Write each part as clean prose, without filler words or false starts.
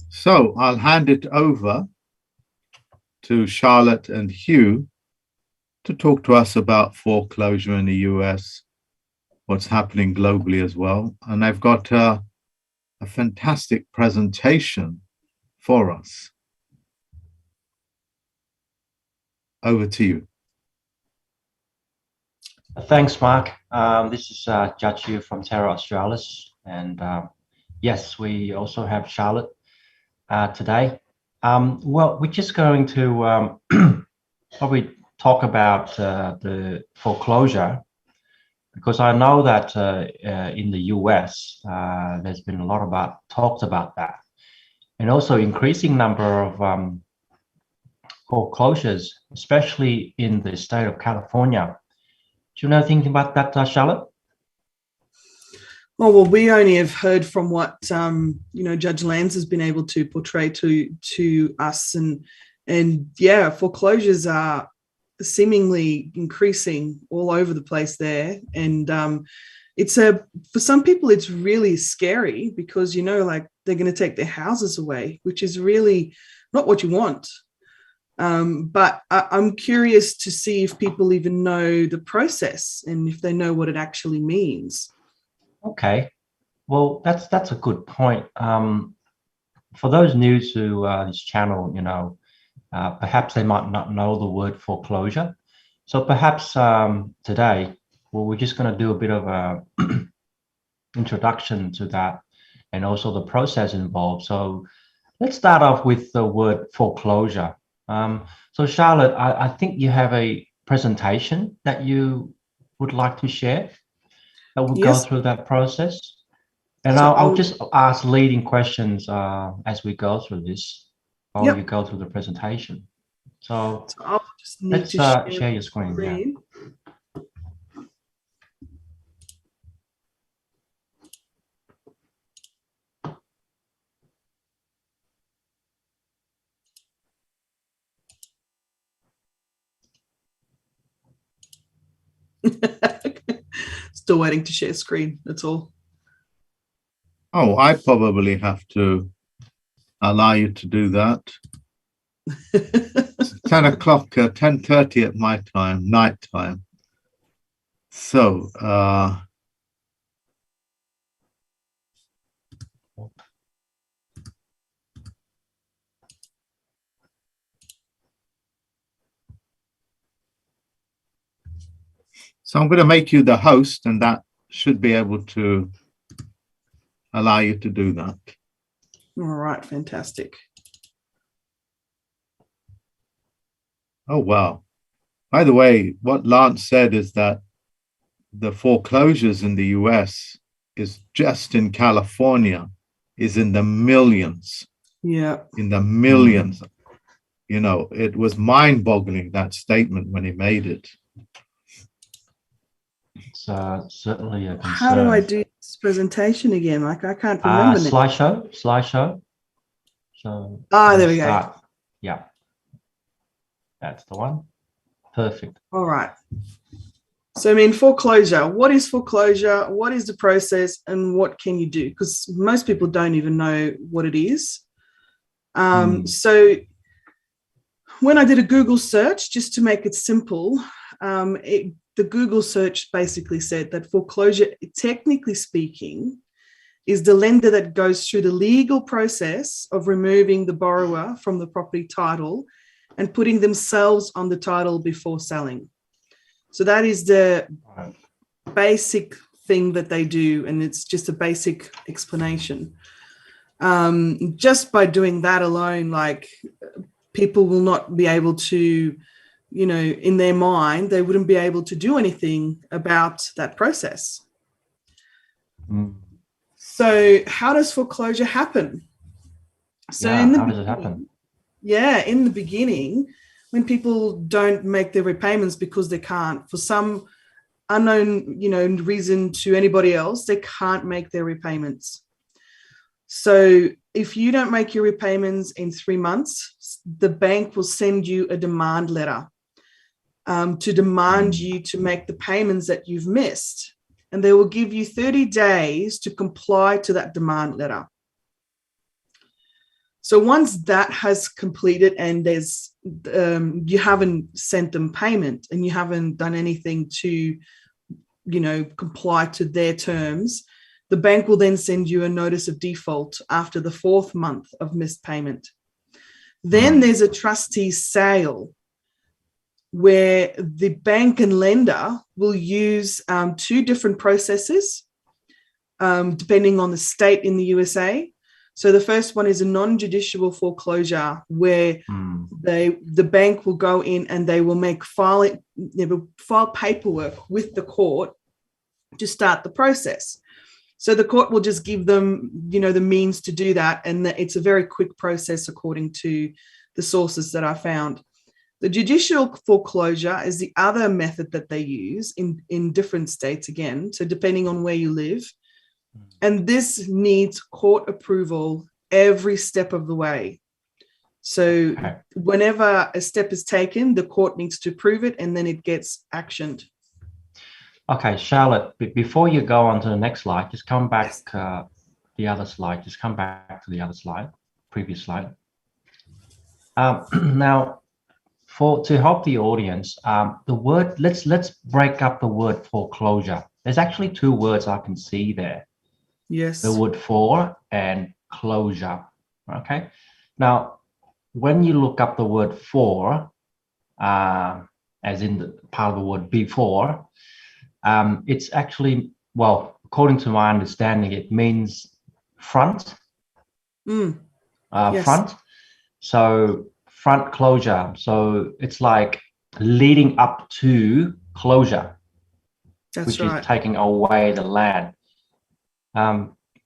So I'll hand it over to Charlotte and Hugh to talk to us about foreclosure in the US, what's happening globally as well. And I've got a fantastic presentation for us. Over to you. Thanks, Mark. This is Judge Yu from Terra Australis. And yes, we also have Charlotte today. Well, we're just going to probably talk about the foreclosure, because I know that in the US, there's been a lot talked about that, and also increasing number of foreclosures, especially in the state of California. Do you know anything about that, Charlotte? Oh, well, we only have heard from what Judge Lands has been able to portray to us, and yeah, foreclosures are seemingly increasing all over the place there, and for some people it's really scary because like they're going to take their houses away, which is really not what you want. But I'm curious to see if people even know the process and if they know what it actually means. Okay, well, that's a good point. For those new to this channel, perhaps they might not know the word foreclosure. So perhaps today, well, we're just going to do a bit of a introduction to that and also the process involved. So let's start off with the word foreclosure. So Charlotte, I think you have a presentation that you would like to share that will go Yes. through that process. And So I'll just ask leading questions as we go through this, while Yep. you go through the presentation. So I'll just need let's to share your screen. Yeah. Still waiting to share screen, that's all. Oh, I probably have to allow you to do that. It's 10 o'clock, 10:30 at my time, night time. So, I'm going to make you the host, and that should be able to allow you to do that. All right, fantastic. Oh, wow. By the way, what Lance said is that the foreclosures in the US is just in California is in the millions. Yeah. In the millions. It was mind-boggling, that statement, when he made it. It's certainly a concern. How do I do this presentation again? Like, I can't remember. Slideshow. So there we go. Yeah, that's the one. Perfect. All right. So, foreclosure. What is foreclosure? What is the process, and what can you do? Because most people don't even know what it is. So, when I did a Google search, just to make it simple, the Google search basically said that foreclosure, technically speaking, is the lender that goes through the legal process of removing the borrower from the property title and putting themselves on the title before selling. So that is the basic thing that they do, and it's just a basic explanation. Just by doing that alone, like, people will not be able to, in their mind, they wouldn't be able to do anything about that process. So how does foreclosure happen? So how does it happen? Yeah, in the beginning, when people don't make their repayments because they can't, for some unknown, reason to anybody else, they can't make their repayments. So if you don't make your repayments in 3 months, the bank will send you a demand letter to demand you to make the payments that you've missed. And they will give you 30 days to comply to that demand letter. So once that has completed and there's you haven't sent them payment and you haven't done anything to, comply to their terms, the bank will then send you a notice of default after the 4th month of missed payment. Then there's a trustee sale where the bank and lender will use 2 different processes depending on the state in the USA. So the first one is a non-judicial foreclosure where the bank will go in and they will file paperwork with the court to start the process. So the court will just give them, the means to do that. And it's a very quick process according to the sources that I found. The judicial foreclosure is the other method that they use in different states again. So depending on where you live. And this needs court approval every step of the way. So whenever a step is taken, the court needs to approve it and then it gets actioned. Okay, Charlotte, before you go on to the next slide, just come back the other slide. Just come back to the other slide, previous slide. Now, to help the audience, the word, let's break up the word foreclosure. There's actually 2 words I can see there. Yes. The word for and closure. Okay. Now, when you look up the word for, as in the part of the word before, it's actually, well, according to my understanding, it means front. Yes. Front. So front closure. So it's like leading up to closure, which is taking away the land.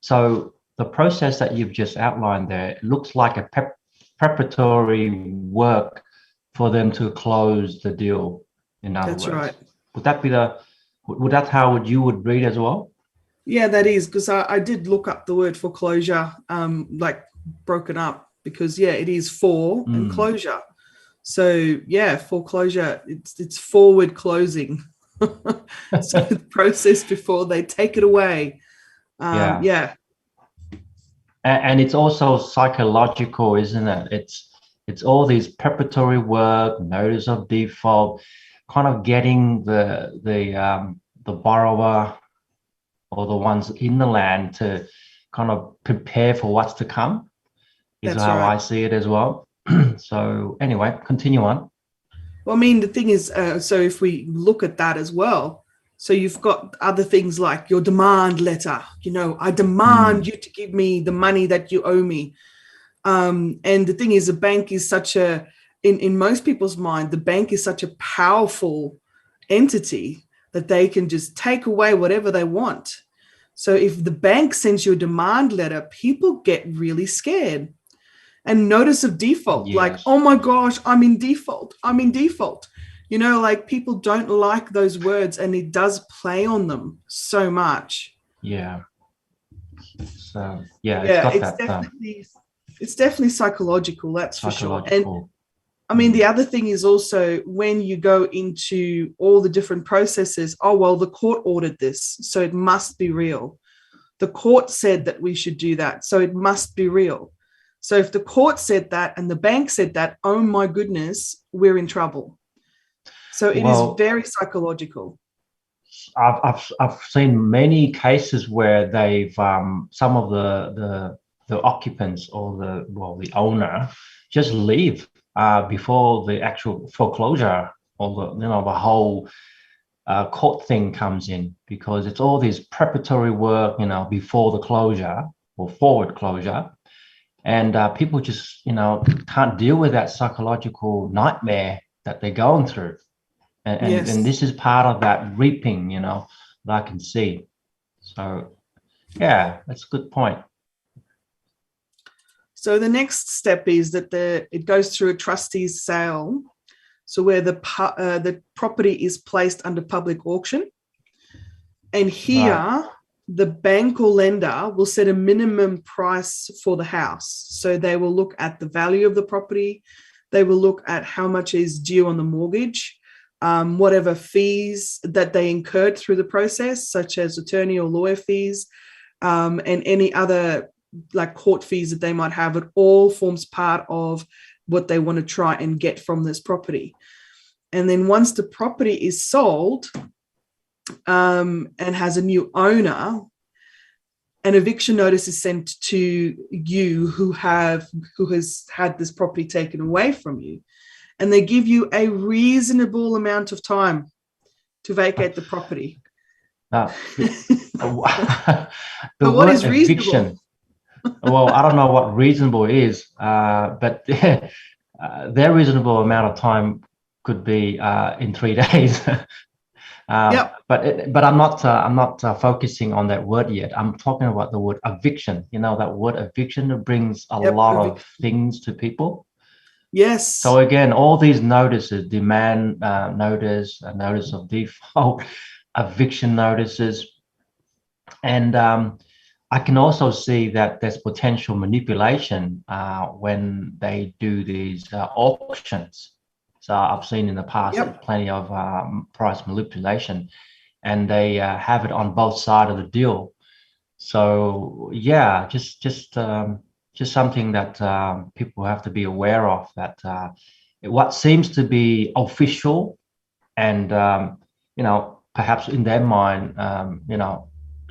So the process that you've just outlined there looks like a preparatory work for them to close the deal. In other words, right. Would that how you would read as well? Yeah, that is, because I did look up the word foreclosure, like broken up, because it is for and closure. So foreclosure, it's forward closing. So the process before they take it away. And it's also psychological, isn't it? It's all these preparatory work, notice of default, kind of getting the borrower or the ones in the land to kind of prepare for what's to come. Is how I see it as well. So anyway, continue on. Well, I mean, the thing is, so if we look at that as well, so you've got other things like your demand letter, I demand you to give me the money that you owe me. And the thing is, a bank is in most people's mind, the bank is such a powerful entity that they can just take away whatever they want. So if the bank sends you a demand letter, people get really scared. And notice of default, like, oh my gosh, I'm in default. Like people don't like those words and it does play on them so much. Yeah. So it's definitely psychological, that's for sure. And I mean, the other thing is also when you go into all the different processes, the court ordered this, so it must be real. The court said that we should do that, so it must be real. So if the court said that and the bank said that, oh my goodness, we're in trouble. So it is very psychological. I've seen many cases where they've some of the occupants or the owner just leave before the actual foreclosure or the whole court thing comes in, because it's all this preparatory work before the closure or forward closure. And people just, can't deal with that psychological nightmare that they're going through. And this is part of that reaping, that I can see. So, that's a good point. So the next step is that it goes through a trustee's sale. So where the property is placed under public auction. And here, the bank or lender will set a minimum price for the house. So they will look at the value of the property. They will look at how much is due on the mortgage, whatever fees that they incurred through the process, such as attorney or lawyer fees, and any other like court fees that they might have. It all forms part of what they want to try and get from this property. And then once the property is sold and has a new owner, an eviction notice is sent to you who has had this property taken away from you. And they give you a reasonable amount of time to vacate the property. The But what word is reasonable? eviction. Well, I don't know what reasonable is, but their reasonable amount of time could be in 3 days. Yep. But I'm not focusing on that word yet. I'm talking about the word eviction. You know, that word eviction brings a lot of things to people. Yes. So again, all these notices, demand notice, a notice of default, eviction notices, and I can also see that there's potential manipulation when they do these auctions. So I've seen in the past plenty of price manipulation, and they have it on both sides of the deal. So yeah, just something that people have to be aware of, that what seems to be official and perhaps in their mind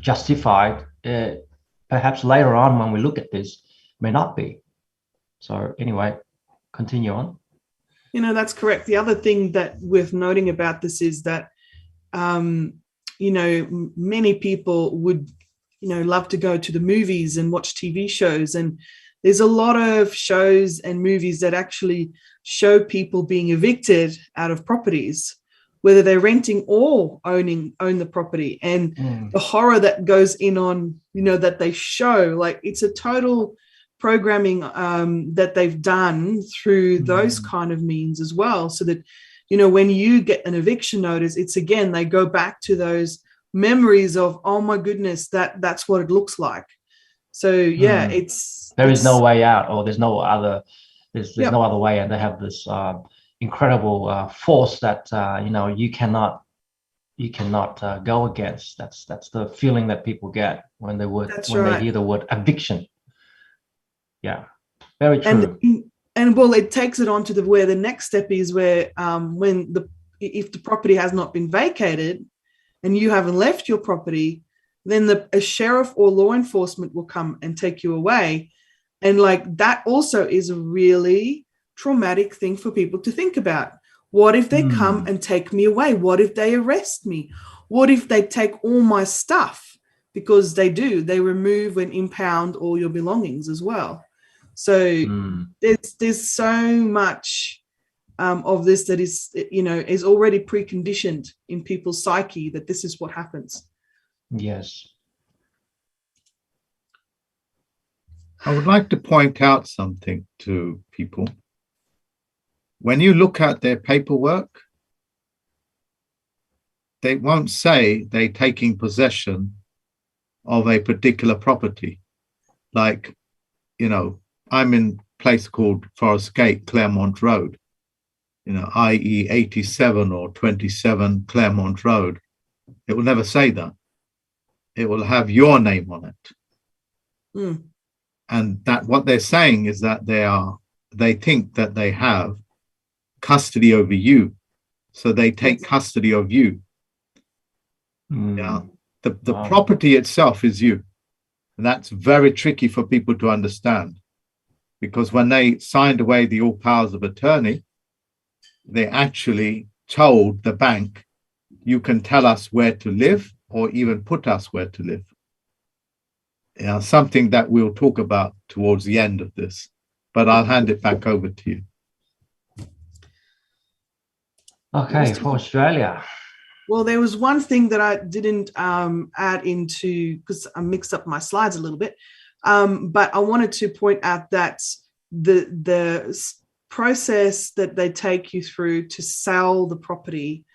justified, perhaps later on when we look at this may not be. So anyway, continue on. That's correct. The other thing that worth noting about this is that many people would love to go to the movies and watch TV shows, and there's a lot of shows and movies that actually show people being evicted out of properties, whether they're renting or own the property, and the horror that goes in on that they show. Like, it's a total programming that they've done through those kind of means as well, so that when you get an eviction notice, it's again, they go back to those memories of, oh my goodness, that's what it looks like. So yeah, there is no way out, or there's no other way, and they have this incredible force that you cannot go against. That's the feeling that people get when they hear the word eviction. Yeah, very true. And well, it takes it on to where the next step is, where if the property has not been vacated and you haven't left your property, then a sheriff or law enforcement will come and take you away. And like, that also is a really traumatic thing for people to think about. What if they come and take me away? What if they arrest me? What if they take all my stuff? Because they remove and impound all your belongings as well. So there's so much of this that is already preconditioned in people's psyche, that this is what happens. Yes. I would like to point out something to people. When you look at their paperwork, they won't say they're taking possession of a particular property. Like, I'm in a place called Forest Gate, Claremont Road, i.e. 87 or 27 Claremont Road. It will never say that. It will have your name on it. And that what they're saying is that they think that they have custody over you. So they take custody of you. Yeah. The property itself is you. And that's very tricky for people to understand, because when they signed away the all powers of attorney, they actually told the bank, you can tell us where to live, or even put us where to live. Yeah, something that we'll talk about towards the end of this, but I'll hand it back over to you. Okay, for Australia. Well, there was one thing that I didn't add into, because I mixed up my slides a little bit, but I wanted to point out that the process that they take you through to sell the property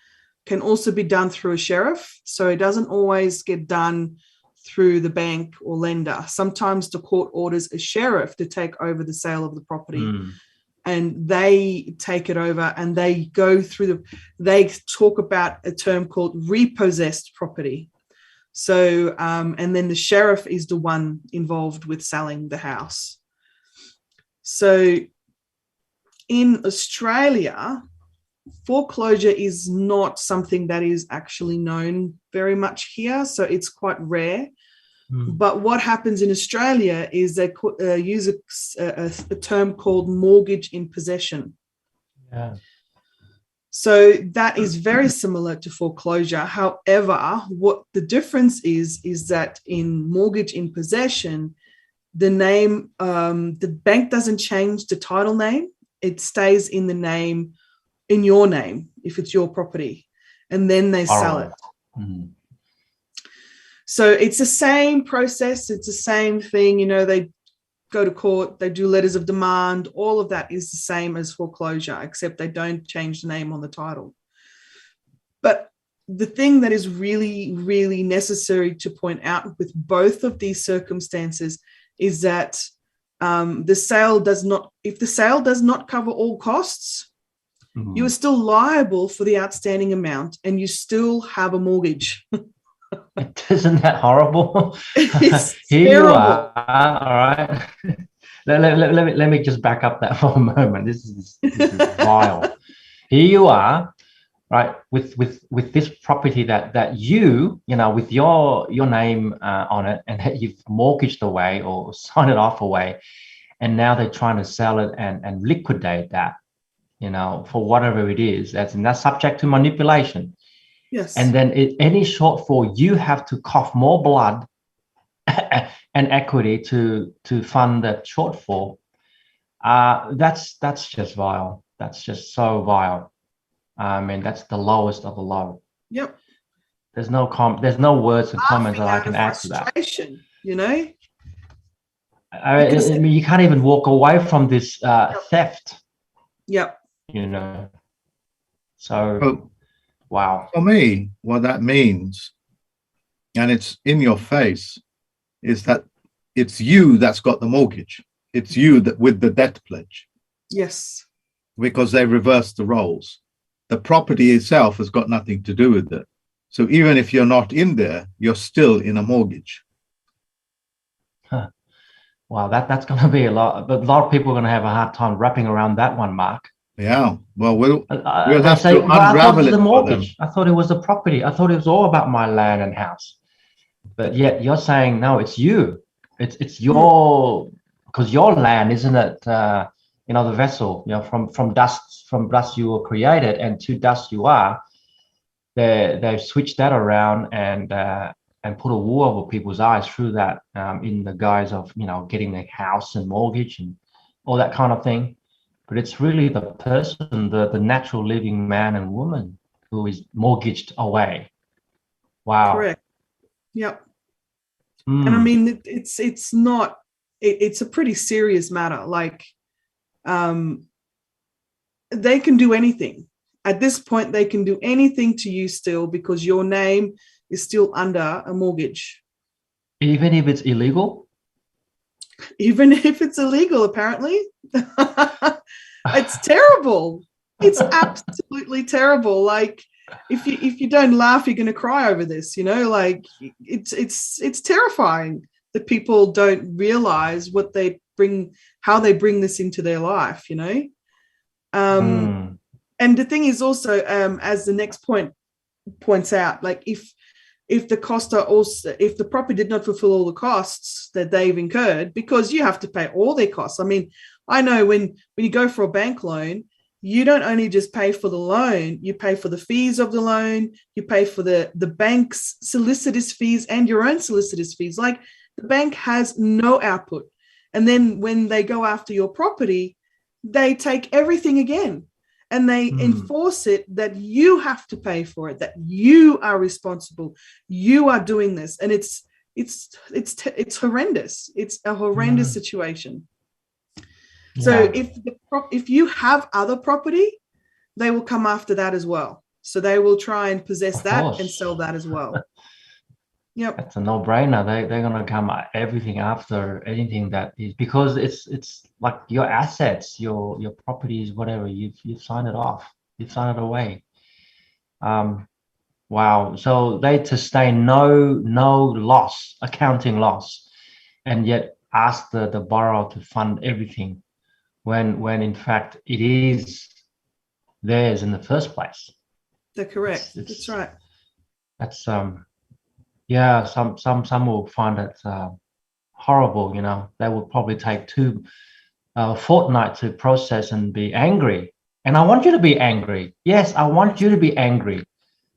can also be done through a sheriff. So it doesn't always get done through the bank or lender. Sometimes the court orders a sheriff to take over the sale of the property. And they take it over, and they go through they talk about a term called repossessed property. So, and then the sheriff is the one involved with selling the house. So in Australia, foreclosure is not something that is actually known very much here. So it's quite rare. But what happens in Australia is they use a term called mortgage in possession. Yeah. So that is very similar to foreclosure. However, what the difference is that in mortgage in possession, the name, the bank doesn't change the title name. It stays in the name, in your name, if it's your property, and then they sell it. So it's the same process. It's the same thing. You know, they go to court, they do letters of demand. All of that is the same as foreclosure, except they don't change the name on the title. But the thing that is really, really necessary to point out with both of these circumstances is that the sale does not, if the sale does not cover all costs, you are still liable for the outstanding amount and you still have a mortgage. Isn't that horrible? It's Here terrible. you are, all right. Let me just back up that for a moment. This is vile. Here you are, right, with this property that you know, with your name on it, and that you've mortgaged away or signed it off away, and now they're trying to sell it and liquidate that, you know, for whatever it is. That's subject to manipulation. Yes. And then any shortfall, you have to cough more blood and equity to fund that shortfall. That's just vile. That's just so vile. I mean, that's the lowest of the low. Yep. There's no words and comments that I can add to that. You know, I mean, you can't even walk away from this theft. Yep. You know. So. Wow. For me, what that means, and it's in your face, is that it's you that's got the mortgage. It's you that with the debt pledge. Yes. Because they reversed the roles. The property itself has got nothing to do with it. So even if you're not in there, you're still in a mortgage. Huh. Wow, that's going to be a lot. But a lot of people are going to have a hard time wrapping around that one, Mark. Yeah, well, we'll they have say, to well, I thought it unravel was it the for them. mortgage. I thought it was the property. I thought it was all about my land and house. But yet you're saying, no, it's you. It's your, because your land, isn't it? You know, the vessel, you know, from dust you were created, and to dust you are. They've switched that around and put a wool over people's eyes through that, in the guise of, you know, getting a house and mortgage and all that kind of thing. But it's really the person, the natural living man and woman who is mortgaged away. Wow. Correct. Yep. And I mean, it's not, it's a pretty serious matter. Like, they can do anything. At this point, they can do anything to you still because your name is still under a mortgage. Even if it's illegal? Even if it's illegal, apparently. It's terrible. It's absolutely terrible. Like, if you don't laugh, you're going to cry over this, you know, like it's terrifying that people don't realize what they bring, how they bring this into their life, you know? And the thing is also, as the next point points out, like if the cost are also, if the property did not fulfill all the costs that they've incurred, because you have to pay all their costs. I mean, I know when you go for a bank loan, you don't only just pay for the loan, you pay for the fees of the loan, you pay for the bank's solicitor's fees and your own solicitor's fees. Like, the bank has no output. And then when they go after your property, they take everything again. And they enforce it that you have to pay for it, that you are responsible, you are doing this, and it's horrendous. It's a horrendous situation. So if you have other property, they will come after that as well. So they will try and possess that and sell that as well. Yep, that's a no-brainer. They're gonna come everything after anything that is, because it's like your assets, your properties, whatever. You've signed it off. You've signed it away. Wow. So they sustain no loss, accounting loss, and yet ask the borrower to fund everything when in fact it is theirs in the first place. They're correct. It's That's right. That's yeah. Some will find it horrible. You know, they will probably take fortnight to process and be angry. And I want you to be angry. Yes, I want you to be angry.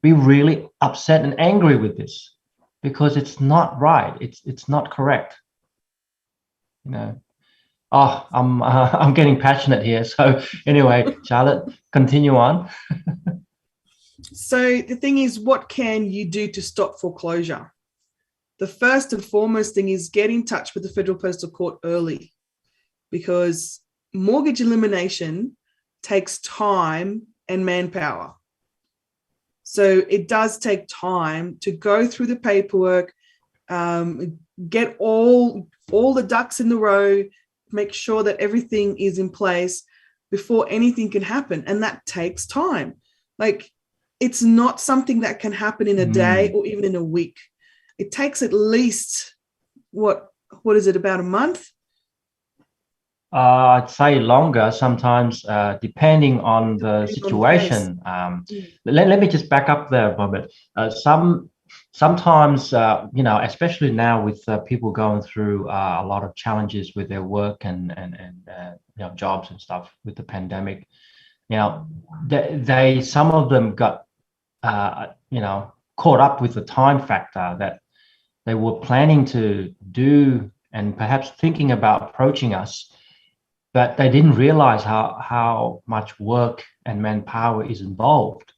Be really upset and angry with this because it's not right. It's not correct. You know. Oh, I'm getting passionate here. So anyway, Charlotte, continue on. So the thing is, what can you do to stop foreclosure? The first and foremost thing is get in touch with the Federal Postal Court early, because mortgage elimination takes time and manpower. So it does take time to go through the paperwork, get all the ducks in the row, make sure that everything is in place before anything can happen. And that takes time. Like, it's not something that can happen in a day or even in a week. It takes at least, what is it, about a month? I'd say longer sometimes, depending on the situation. Let me just back up there a moment. Sometimes, you know, especially now with people going through a lot of challenges with their work and you know, jobs and stuff with the pandemic. You know, they some of them got you know, caught up with the time factor that they were planning to do and perhaps thinking about approaching us, but they didn't realize how much work and manpower is involved.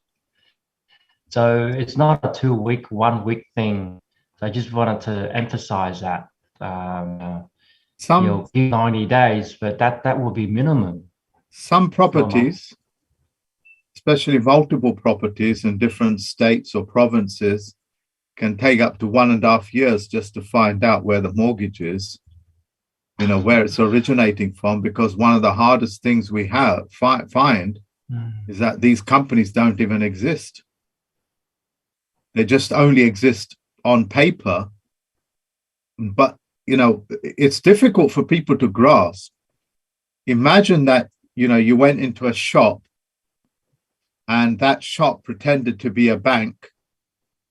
So it's not a 2 week, 1 week thing. So I just wanted to emphasize that. You'll give 90 days, but that will be minimum. Some properties, especially multiple properties in different states or provinces, can take up to 1.5 years just to find out where the mortgage is, you know, where it's originating from, because one of the hardest things we find is that these companies don't even exist. They just only exist on paper. But, you know, it's difficult for people to grasp. Imagine that, you know, you went into a shop and that shop pretended to be a bank,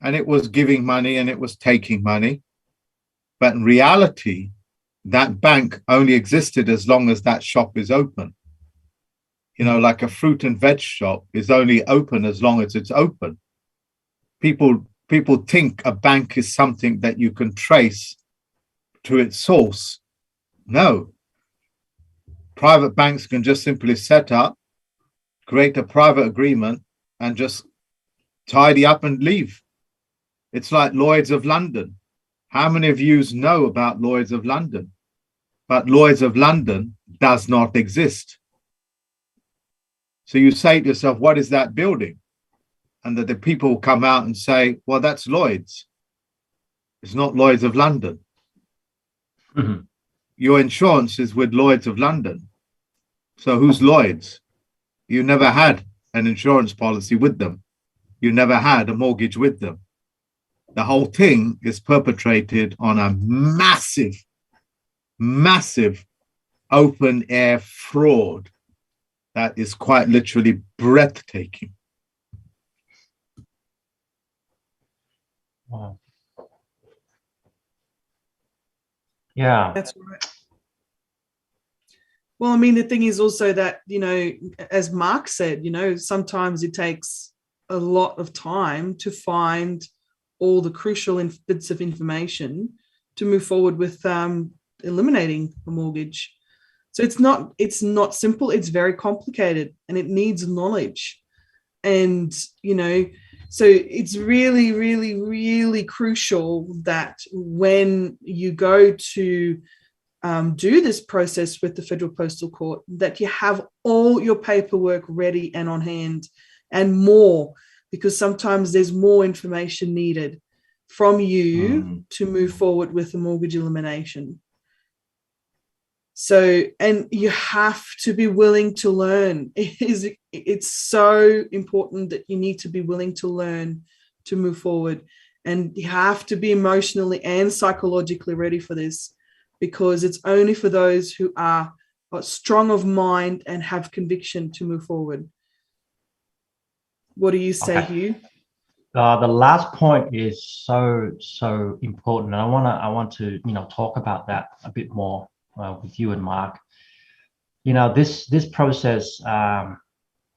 and it was giving money and it was taking money. But in reality, that bank only existed as long as that shop is open. You know, like a fruit and veg shop is only open as long as it's open. People think a bank is something that you can trace to its source. No. Private banks can just simply set up, create a private agreement, and just tidy up and leave. It's like Lloyd's of London. How many of you know about Lloyd's of London? But Lloyd's of London does not exist. So you say to yourself, what is that building? And that the people will come out and say, well, that's Lloyd's. It's not Lloyd's of London. Mm-hmm. Your insurance is with Lloyd's of London. So who's Lloyd's? You never had an insurance policy with them. You never had a mortgage with them. The whole thing is perpetrated on a massive open air fraud that is quite literally breathtaking. Wow. Yeah. That's right. Well, I mean, the thing is also that, you know, as Mark said, you know, sometimes it takes a lot of time to find all the crucial bits of information to move forward with eliminating a mortgage. So it's not simple. It's very complicated, and it needs knowledge. And, you know, so it's really, really, really crucial that when you go to do this process with the Federal Postal Court, that you have all your paperwork ready and on hand, and more, because sometimes there's more information needed from you to move forward with the mortgage elimination. So, and you have to be willing to learn. It's so important that you need to be willing to learn to move forward. And you have to be emotionally and psychologically ready for this, because it's only for those who are strong of mind and have conviction to move forward. What do you say, Hugh? The last point is so important, and I want to talk about that a bit more with you and Mark. This process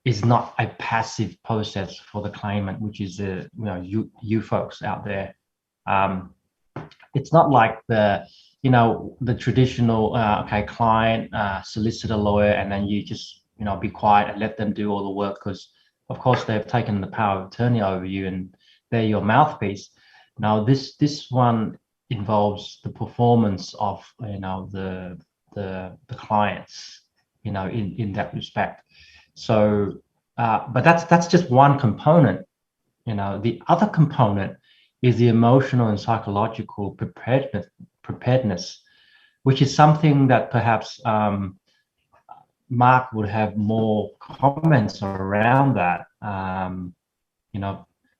is not a passive process for the claimant, which is you folks out there. It's not like the traditional client, solicitor, lawyer, and then you just be quiet and let them do all the work, because of course they've taken the power of attorney over you and they're your mouthpiece. Now this one involves the performance of the clients in that respect. So but that's just one component. The other component is the emotional and psychological preparedness, which is something that perhaps Mark would have more comments around that,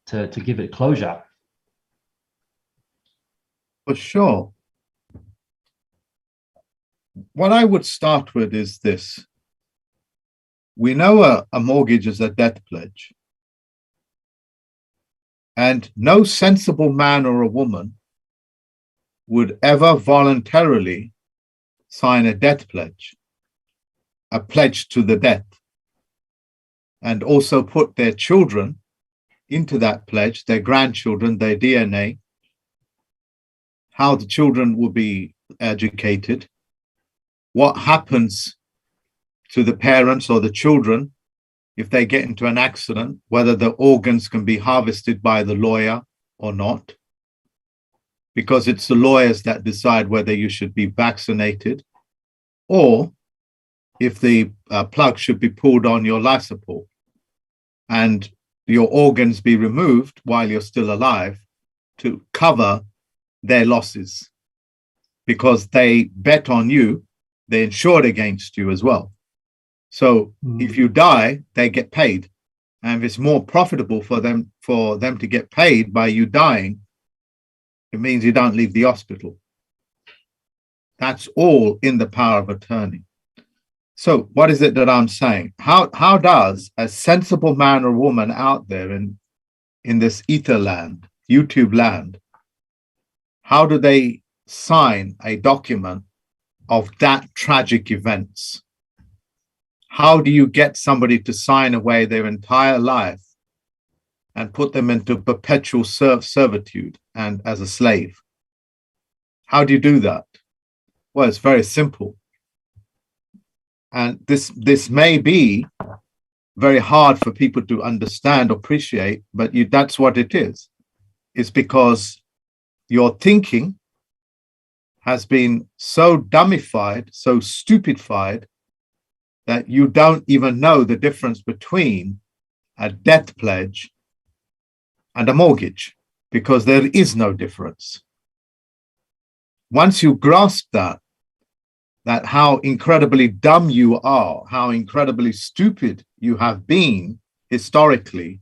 to give it closure. For sure. What I would start with is this. We know a mortgage is a debt pledge. And no sensible man or a woman would ever voluntarily sign a debt pledge, a pledge to the debt, and also put their children into that pledge, their grandchildren, their DNA, how the children will be educated, what happens to the parents or the children if they get into an accident, whether the organs can be harvested by the lawyer or not, because it's the lawyers that decide whether you should be vaccinated, or if the plug should be pulled on your life support and your organs be removed while you're still alive to cover their losses, because they bet on you, they're insured against you as well. So if you die, they get paid. And if it's more profitable for them to get paid by you dying, it means you don't leave the hospital. That's all in the power of attorney. So what is it that I'm saying? How does a sensible man or woman out there in this ether land, YouTube land, how do they sign a document of that tragic events? How do you get somebody to sign away their entire life and put them into perpetual servitude and as a slave? How do you do that? Well, it's very simple. And this may be very hard for people to understand or appreciate, but that's what it is. It's because your thinking has been so dummified, so stupidified, that you don't even know the difference between a debt pledge and a mortgage, because there is no difference. Once you grasp that how incredibly dumb you are, how incredibly stupid you have been historically,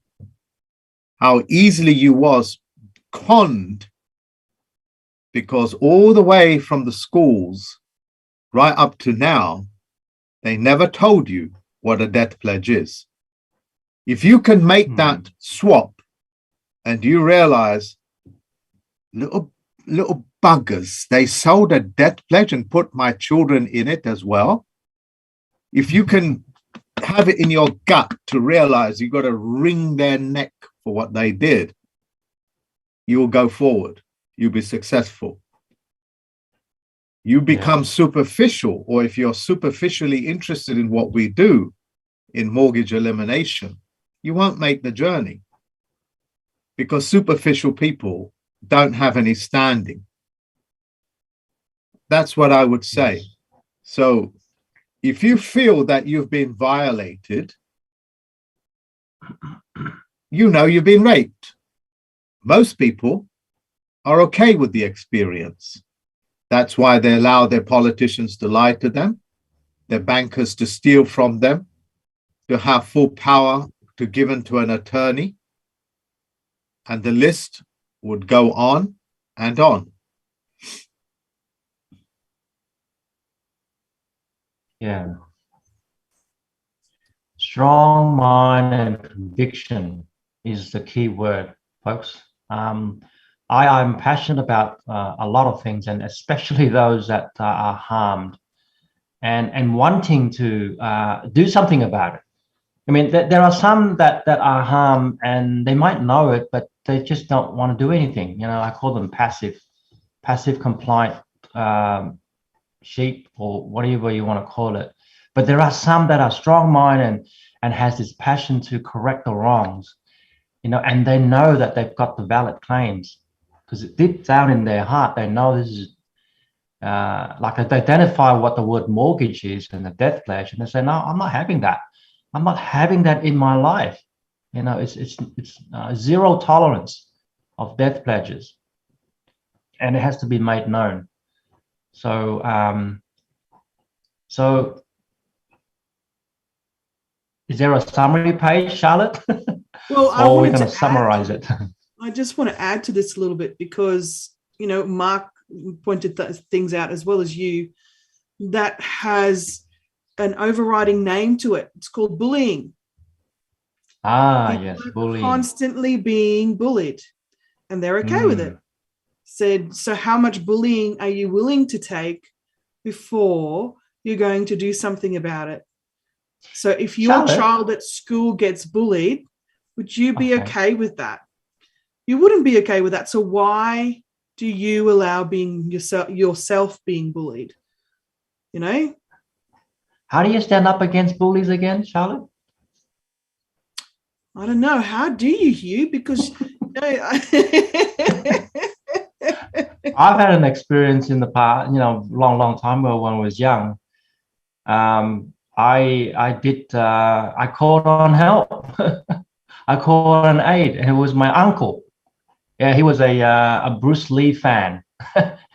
how easily you was conned, because all the way from the schools right up to now, they never told you what a debt pledge is. If you can make that swap and you realize little buggers, they sold a debt pledge and put my children in it as well. If you can have it in your gut to realize you got to wring their neck for what they did, you'll go forward. You'll be successful. You become superficial, or if you're superficially interested in what we do in mortgage elimination, you won't make the journey, because superficial people don't have any standing. That's what I would say. Yes. So if you feel that you've been violated, you've been raped. Most people are okay with the experience. That's why they allow their politicians to lie to them, their bankers to steal from them, to have full power to given to an attorney. And the list would go on and on. Yeah. Strong mind and conviction is the key word, folks. I'm passionate about a lot of things, and especially those that are harmed, and wanting to do something about it. I mean, there are some that are harmed and they might know it, but they just don't want to do anything. You know, I call them passive compliant sheep, or whatever you want to call it. But there are some that are strong-minded and has this passion to correct the wrongs, you know, and they know that they've got the valid claims, because deep down in their heart, they know this is like they identify what the word mortgage is and the death pledge, and they say, no, I'm not having that. I'm not having that in my life. You know, it's zero tolerance of death pledges, and it has to be made known. So, so is there a summary page, Charlotte? Well, or we're going to summarize it? I just want to add to this a little bit because, you know, Mark pointed things out as well as you that has an overriding name to it. It's called bullying. Yes, bullying. Constantly being bullied, and they're okay with it. Said, so how much bullying are you willing to take before you're going to do something about it? So if your child at school gets bullied, would you be okay with that? You wouldn't be okay with that. So why do you allow being yourself being bullied? You know? How do you stand up against bullies again, Charlotte? I don't know. How do you, Hugh? Because I've had an experience in the past, you know, long time ago when I was young. I called on help. I called on aid, and it was my uncle. Yeah, he was a Bruce Lee fan,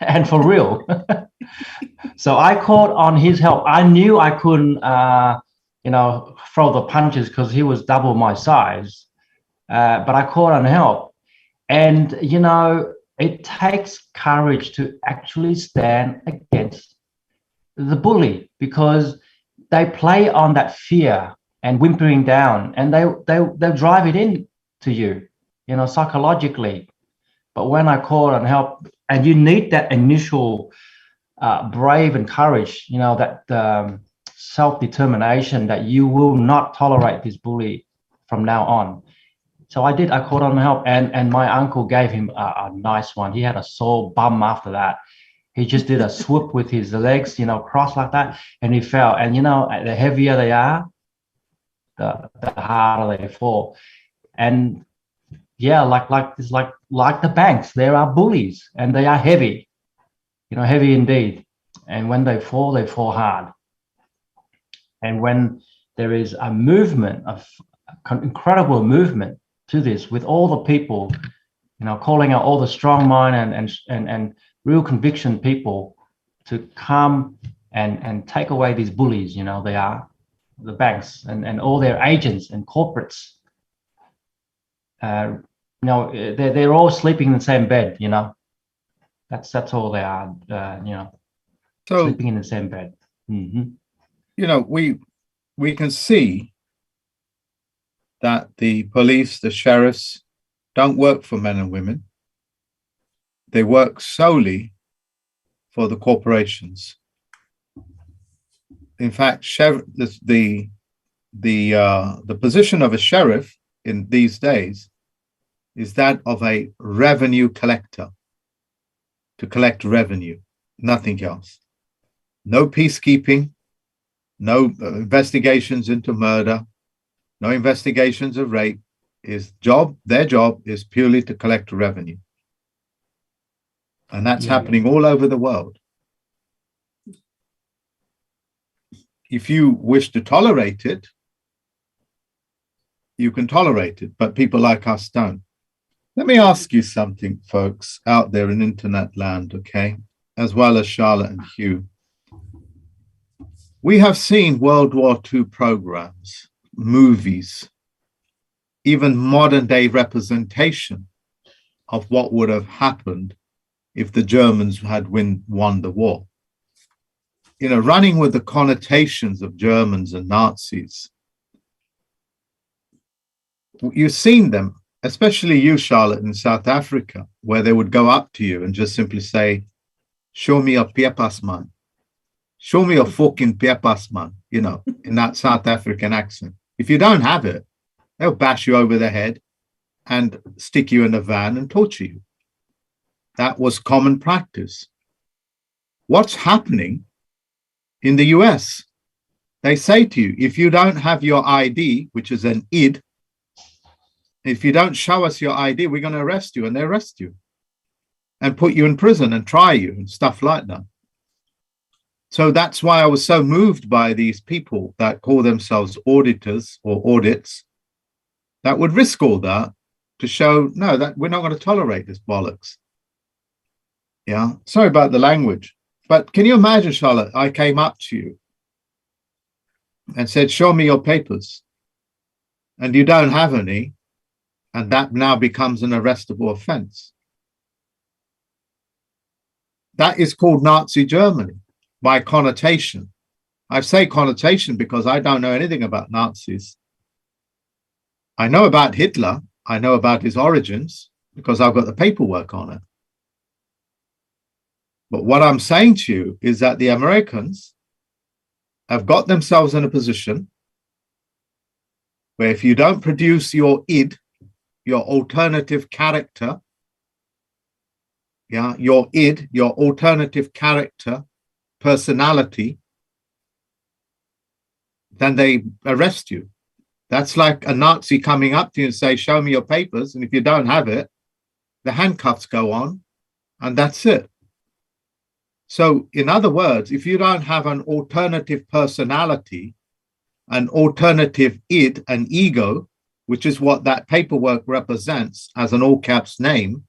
and for real. So I called on his help. I knew I couldn't, you know, throw the punches because he was double my size. But I called on help, and you know, it takes courage to actually stand against the bully, because they play on that fear and whimpering down, and they drive it in to you, you know, psychologically. But when I call on help, and you need that initial brave and courage, you know, that self-determination that you will not tolerate this bully from now on. So I called on help, and my uncle gave him a nice one. He had a sore bum after that. He just did a swoop with his legs, you know, crossed like that, and he fell. And, you know, the heavier they are, the harder they fall. And yeah, like the banks, there are bullies, and they are heavy, you know, heavy indeed. And when they fall hard. And when there is a movement, of incredible movement to this, with all the people, you know, calling out all the strong mind and real conviction people to come and take away these bullies, you know, they are the banks and all their agents and corporates. You know, they're all sleeping in the same bed, you know. That's all they are, you know, so, sleeping in the same bed. Mm-hmm. You know, we can see that the police, the sheriffs, don't work for men and women. They work solely for the corporations. In fact, the position of a sheriff in these days is that of a revenue collector, to collect revenue, nothing else. No peacekeeping, no investigations into murder, no investigations of rape. Their job is purely to collect revenue. And that's happening all over the world. If you wish to tolerate it, you can tolerate it, but people like us don't. Let me ask you something, folks, out there in internet land, okay? As well as Charlotte and Hugh. We have seen World War II programs, movies, even modern day representation of what would have happened if the Germans had won the war. You know, running with the connotations of Germans and Nazis. You've seen them, especially you, Charlotte, in South Africa, where they would go up to you and just simply say, show me your papers, man. Show me your fucking papers, man, you know, in that South African accent. If you don't have it, they'll bash you over the head and stick you in a van and torture you. That was common practice. What's happening in the US? They say to you, if you don't have your ID, which is an ID, if you don't show us your ID, we're going to arrest you, and they arrest you and put you in prison and try you and stuff like that. So that's why I was so moved by these people that call themselves auditors or audits that would risk all that to show, no, that we're not going to tolerate this bollocks. Yeah, sorry about the language. But can you imagine, Charlotte, I came up to you and said, show me your papers, and you don't have any, and that now becomes an arrestable offense. That is called Nazi Germany by connotation. I say connotation because I don't know anything about Nazis. I know about Hitler. I know about his origins because I've got the paperwork on it. But what I'm saying to you is that the Americans have got themselves in a position where if you don't produce your id, your alternative character, yeah, your id, your alternative character, personality, then they arrest you. That's like a Nazi coming up to you and say, show me your papers. And if you don't have it, the handcuffs go on, and that's it. So in other words, if you don't have an alternative personality, an alternative id, an ego, which is what that paperwork represents as an all caps name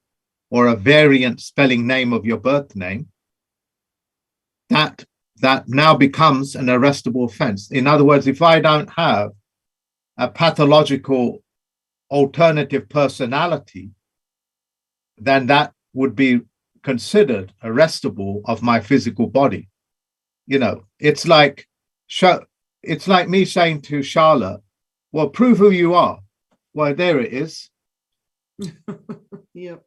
or a variant spelling name of your birth name, that now becomes an arrestable offense. In other words, if I don't have a pathological alternative personality, then that would be considered arrestable of my physical body. You know, it's like me saying to Charlotte, well, prove who you are. Well, there it is. Yep.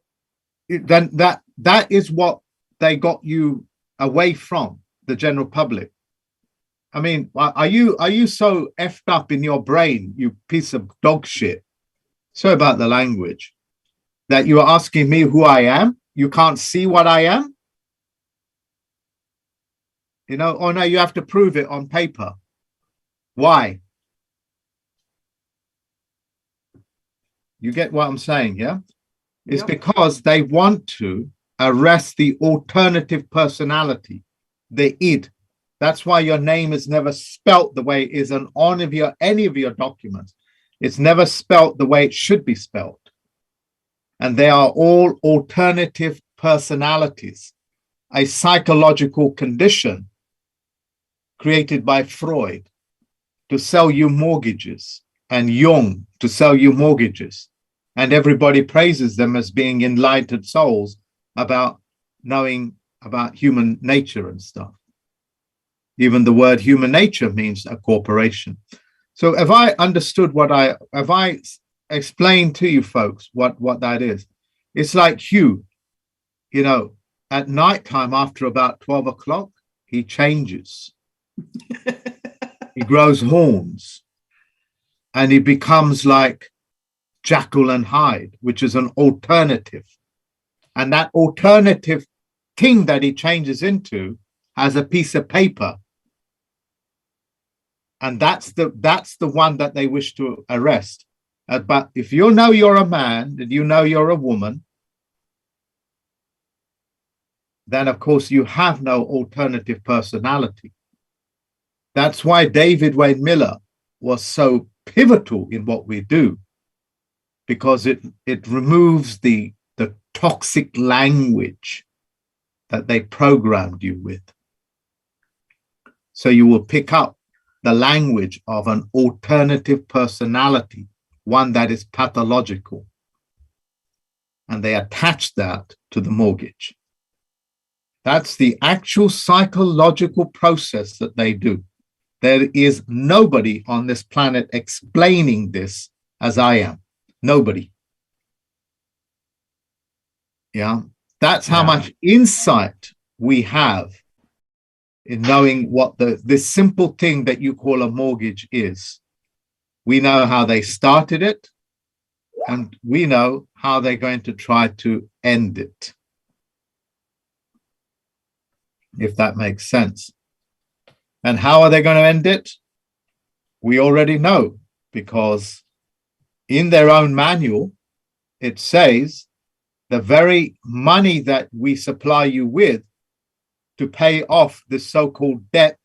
Then that is what they got you away from the general public. I mean, are you so effed up in your brain, you piece of dog shit? Sorry about the language. That you are asking me who I am? You can't see what I am? You know, oh no, you have to prove it on paper. Why? You get what I'm saying, yeah? It's Yep. because they want to arrest the alternative personality, the id. That's why your name is never spelt the way it is on any of your documents. It's never spelt the way it should be spelt. And they are all alternative personalities, a psychological condition created by Freud to sell you mortgages and Jung to sell you mortgages. And everybody praises them as being enlightened souls about knowing about human nature and stuff. Even the word human nature means a corporation. So have I understood have I explained to you folks what that is? It's like Hugh, you know, at nighttime after about 12 o'clock, he changes. He grows horns and he becomes like Jekyll and Hyde, which is an alternative. And that alternative thing that he changes into has a piece of paper. And that's the one that they wish to arrest. But if you know you're a man and you know you're a woman, then of course you have no alternative personality. That's why David Wayne Miller was so pivotal in what we do, because it removes the toxic language that they programmed you with. So you will pick up the language of an alternative personality, one that is pathological. and they attach that to the mortgage. That's the actual psychological process that they do. There is nobody on this planet explaining this as I am. Nobody. Yeah. That's how much insight we have in knowing what this simple thing that you call a mortgage is. We know how they started it, and we know how they're going to try to end it. If that makes sense. And how are they going to end it? We already know, because in their own manual, it says the very money that we supply you with to pay off this so-called debt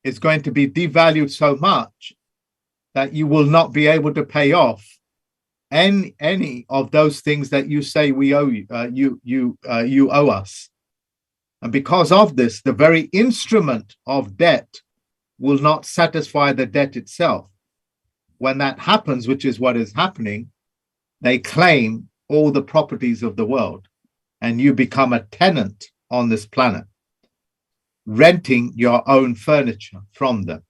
is going to be devalued so much that you will not be able to pay off any of those things that you say we owe you, you owe us. And because of this, the very instrument of debt will not satisfy the debt itself. When that happens, which is what is happening, they claim all the properties of the world, and you become a tenant on this planet, renting your own furniture from them.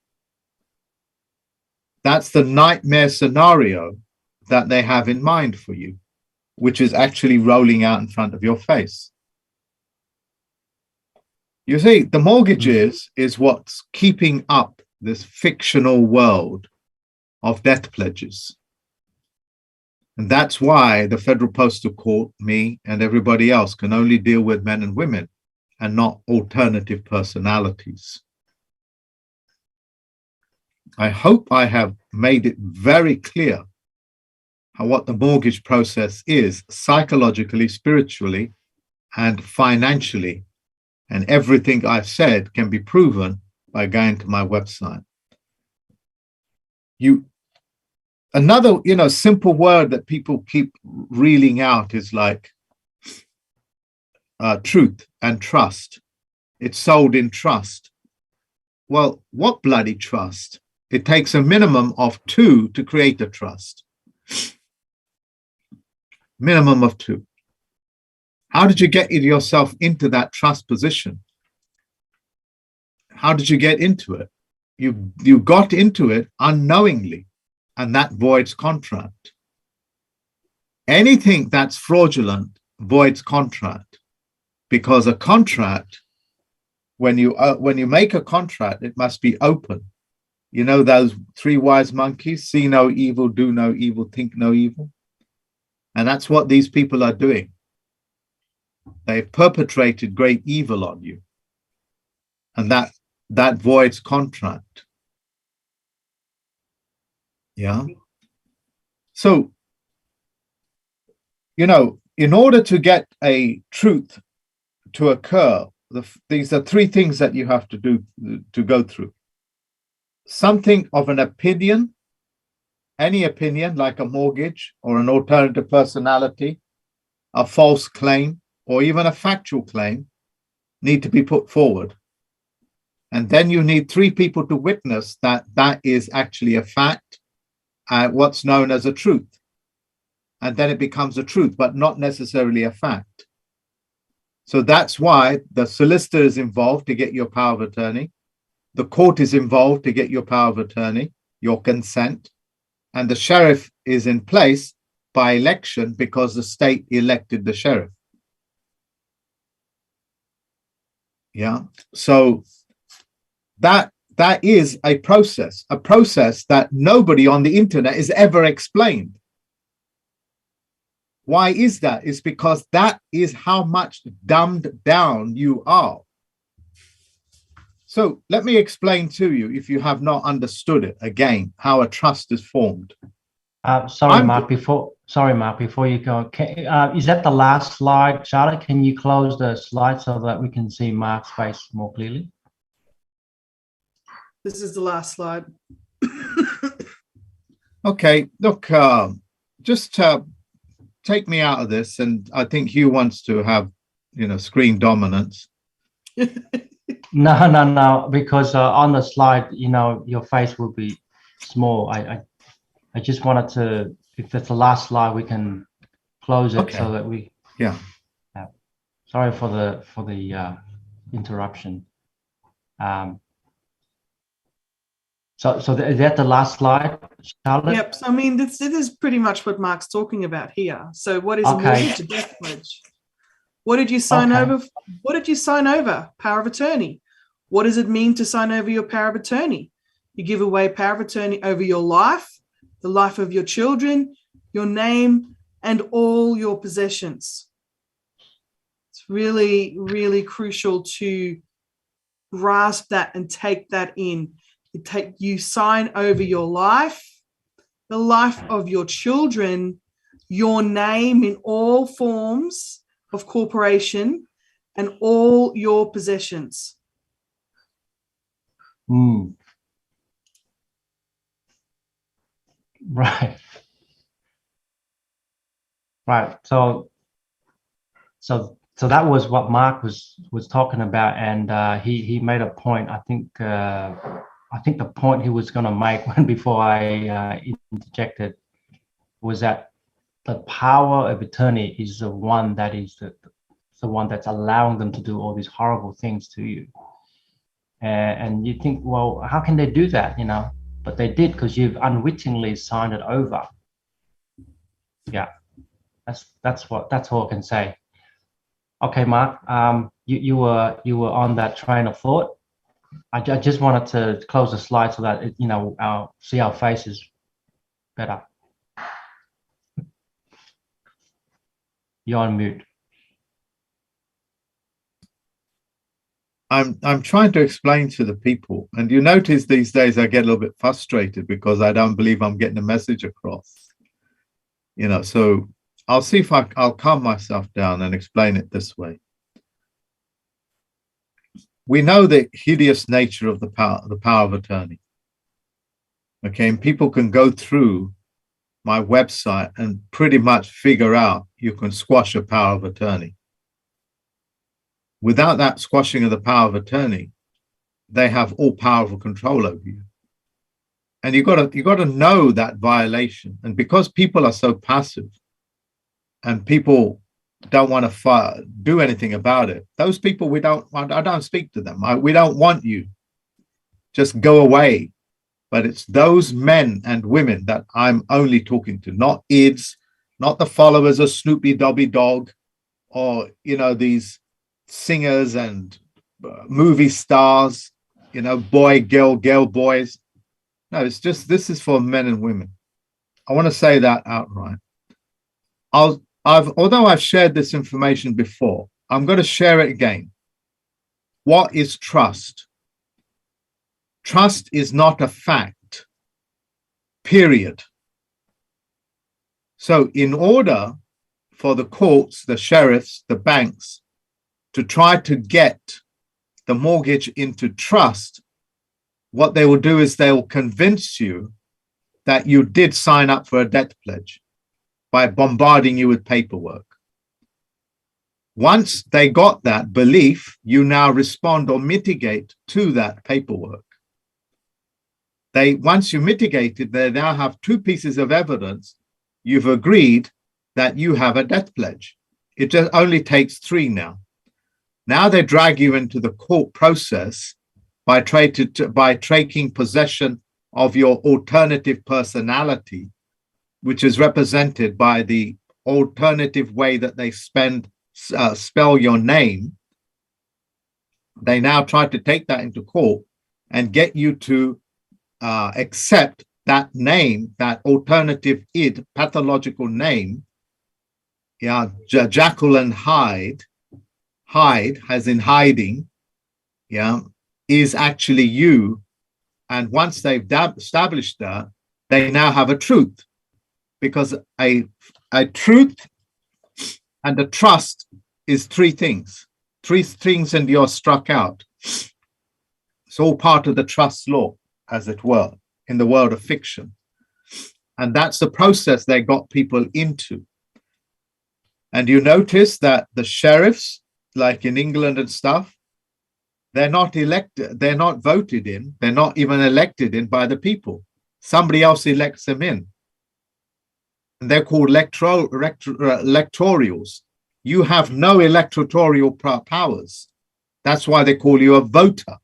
That's the nightmare scenario that they have in mind for you, which is actually rolling out in front of your face. You see, the mortgages is what's keeping up this fictional world of debt pledges. And that's why the Federal Postal Court, me, and everybody else can only deal with men and women and not alternative personalities. I hope I have made it very clear what the mortgage process is psychologically, spiritually, and financially. And everything I've said can be proven by going to my website. Another, simple word that people keep reeling out is like truth and trust. It's sold in trust. Well, what bloody trust? It takes a minimum of 2 to create a trust. Minimum of 2. How did you get yourself into that trust position? How did you get into it? You got into it unknowingly, and that voids contract. Anything that's fraudulent voids contract, because a contract, when you make a contract, it must be open. You know those 3 wise monkeys: see no evil, do no evil, think no evil. And that's what these people are doing. They've perpetrated great evil on you, and that voids contract. Yeah. So, in order to get a truth to occur, these are 3 things that you have to do to go through. Something of an opinion, any opinion like a mortgage or an alternative personality, a false claim, or even a factual claim need to be put forward. And then you need 3 people to witness that that is actually a fact, what's known as a truth. And then it becomes a truth, but not necessarily a fact. So that's why the solicitor is involved to get your power of attorney. The court is involved to get your power of attorney, your consent. And the sheriff is in place by election because the state elected the sheriff. Yeah. So that is a process that nobody on the internet is ever explained. Why is that? It's because that is how much dumbed down you are. So let me explain to you, if you have not understood it, again, how a trust is formed. Sorry, Mark, before you go, is that the last slide? Charlotte, can you close the slide so that we can see Mark's face more clearly? This is the last slide. Okay, look, just take me out of this, and I think Hugh wants to have, screen dominance. No, because on the slide, your face will be small. I just wanted to if that's the last slide, we can close it Okay. so that we. Yeah. Sorry for the interruption. So is that the last slide, Charlotte? Yep. So I mean, this is pretty much what Mark's talking about here. So what is a Okay. mortgage? A death pledge. What did you sign Okay. over? What did you sign over? Power of attorney. What does it mean to sign over your power of attorney? You give away power of attorney over your life, the life of your children, your name, and all your possessions. It's really, really crucial to grasp that and take that in. You sign over your life, the life of your children, your name in all forms of corporation, and all your possessions. Right. Right. So that was what Mark was talking about, and he made a point. I think the point he was going to make before I interjected was that the power of attorney is the one that is the one that's allowing them to do all these horrible things to you. And you think, well, how can they do that? You know, but they did because you've unwittingly signed it over. Yeah, that's all I can say. Okay, Mark, you were on that train of thought. I just wanted to close the slide so that I'll see our faces better. You're on mute. I'm trying to explain to the people, and you notice these days I get a little bit frustrated because I don't believe I'm getting the message across. So I'll see if I'll calm myself down and explain it this way. We know the hideous nature of the power of attorney. Okay, and people can go through my website and pretty much figure out you can squash a power of attorney. Without that squashing of the power of attorney, they have all powerful control over you. And you got to know that violation. And because people are so passive and people don't want to do anything about it, those people I don't speak to them. We don't want you. Just go away. But it's those men and women that I'm only talking to, not ids, not the followers of Snoopy Dobby Dog, or these singers and movie stars, boy, girl, boys. No, it's just, this is for men and women. I want to say that outright. Although I've shared this information before, I'm going to share it again. What is trust? Trust is not a fact, period. So in order for the courts, the sheriffs, the banks to try to get the mortgage into trust, what they will do is they will convince you that you did sign up for a debt pledge by bombarding you with paperwork. Once they got that belief, you now respond or mitigate to that paperwork. Once you mitigate it, they now have two pieces of evidence. You've agreed that you have a debt pledge. It just only takes three now. Now they drag you into the court process by taking possession of your alternative personality, which is represented by the alternative way that they spell your name. They now try to take that into court and get you to accept that name, that alternative id, pathological name. Yeah, Jekyll and Hyde as in hiding, yeah, is actually you. And once they've established that, they now have a truth, because a truth and a trust is three things, and you're struck out. It's all part of the trust law, as it were, in the world of fiction. And that's the process they got people into. And you notice that the sheriffs, like in England and stuff, they're not elected, they're not voted in, they're not even elected in by the people. Somebody else elects them in. And they're called electorials. You have no electoral powers. That's why they call you a voter.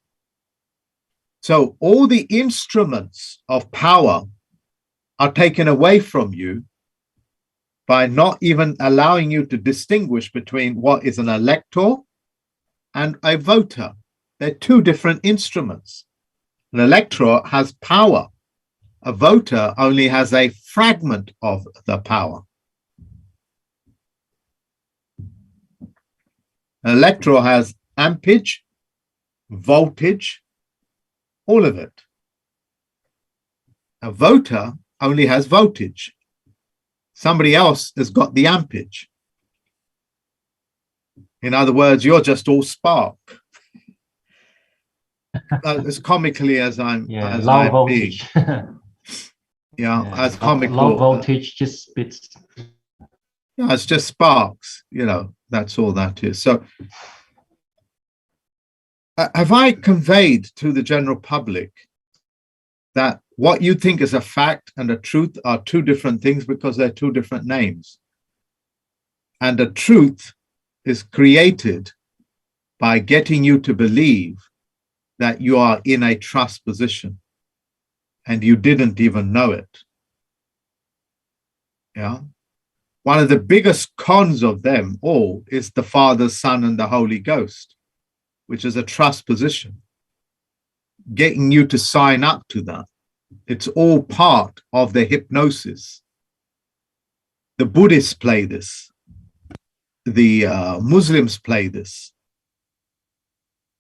So all the instruments of power are taken away from you by not even allowing you to distinguish between what is an elector and a voter. They're two different instruments. An elector has power. A voter only has a fragment of the power. An elector has ampage, voltage, all of it. A voter only has voltage. Somebody else has got the ampage. In other words, you're just all spark. As comically as I'm, as low I'm voltage. As comical. Low voltage just spits. Yeah, it's just sparks. That's all that is. So, have I conveyed to the general public that what you think is a fact and a truth are two different things because they're two different names? And a truth is created by getting you to believe that you are in a trust position and you didn't even know it. Yeah. One of the biggest cons of them all is the Father, Son, and the Holy Ghost, which is a trust position. Getting you to sign up to that. It's all part of the hypnosis. The Buddhists play this. The Muslims play this.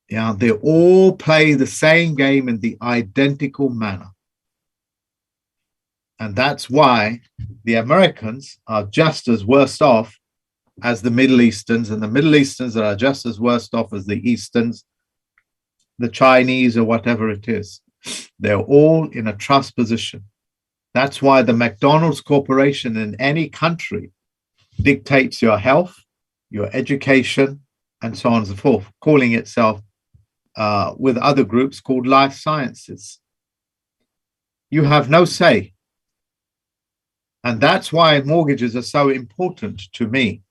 Yeah, they all play the same game in the identical manner. And that's why the Americans are just as worse off as the Middle Easterns, and the Middle Easterns are just as worse off as the Easterns, the Chinese, or whatever it is. They're all in a trust position. That's why the McDonald's Corporation in any country dictates your health, your education, and so on and so forth, calling itself with other groups called life sciences. You have no say. And that's why mortgages are so important to me.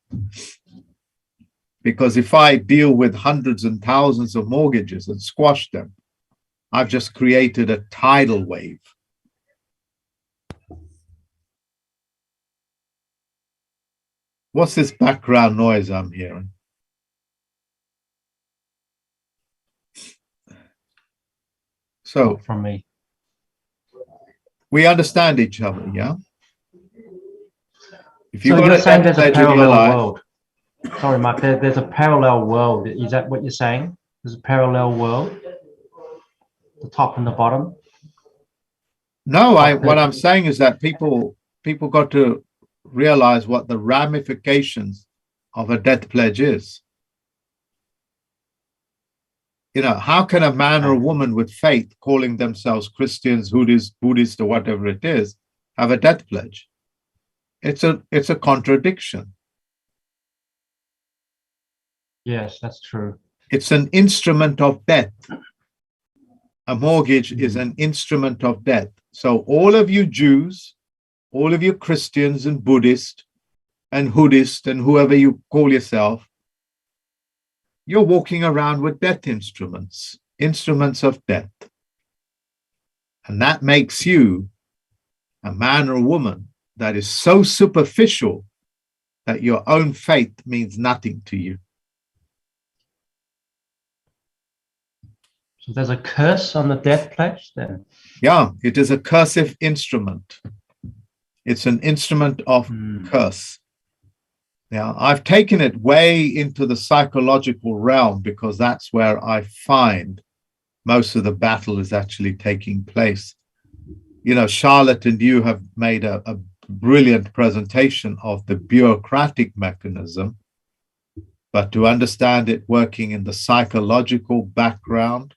Because if I deal with hundreds and thousands of mortgages and squash them, I've just created a tidal wave. What's this background noise I'm hearing? So, from me. We understand each other, yeah? If So you're saying there's a parallel world. Sorry, Mark, there's a parallel world. Is that what you're saying? There's a parallel world? The top and the bottom? No, what I'm saying is that people got to realize what the ramifications of a death pledge is. How can a man or a woman with faith, calling themselves Christians, Buddhist, or whatever it is, have a death pledge? It's a contradiction. Yes, that's true. It's an instrument of death. A mortgage is an instrument of death. So all of you Jews, all of you Christians and Buddhists and Hoodists and whoever you call yourself, you're walking around with death instruments of death. And that makes you a man or a woman that is so superficial that your own faith means nothing to you. So there's a curse on the death pledge then? Yeah, it is a cursive instrument. It's an instrument of curse. Now, I've taken it way into the psychological realm because that's where I find most of the battle is actually taking place. Charlotte and you have made a brilliant presentation of the bureaucratic mechanism, but to understand it working in the psychological background,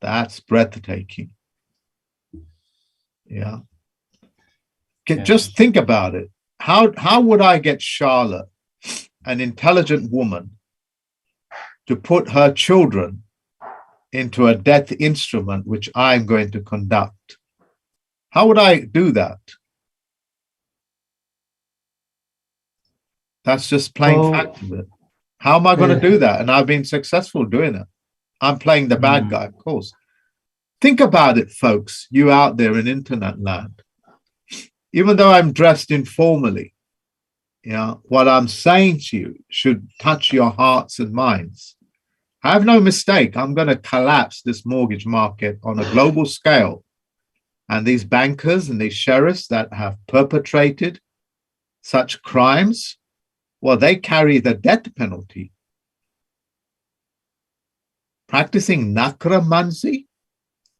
that's breathtaking. Yeah. Just think about it. How would I get Charlotte, an intelligent woman, to put her children into a death instrument which I'm going to conduct? How would I do that? That's just plain fact of it. How am I going to do that? And I've been successful doing it. I'm playing the bad guy, of course. Think about it, folks, you out there in internet land. Even though I'm dressed informally, what I'm saying to you should touch your hearts and minds. I have no mistake. I'm going to collapse this mortgage market on a global scale. And these bankers and these sheriffs that have perpetrated such crimes, well, they carry the death penalty. Practicing necromancy,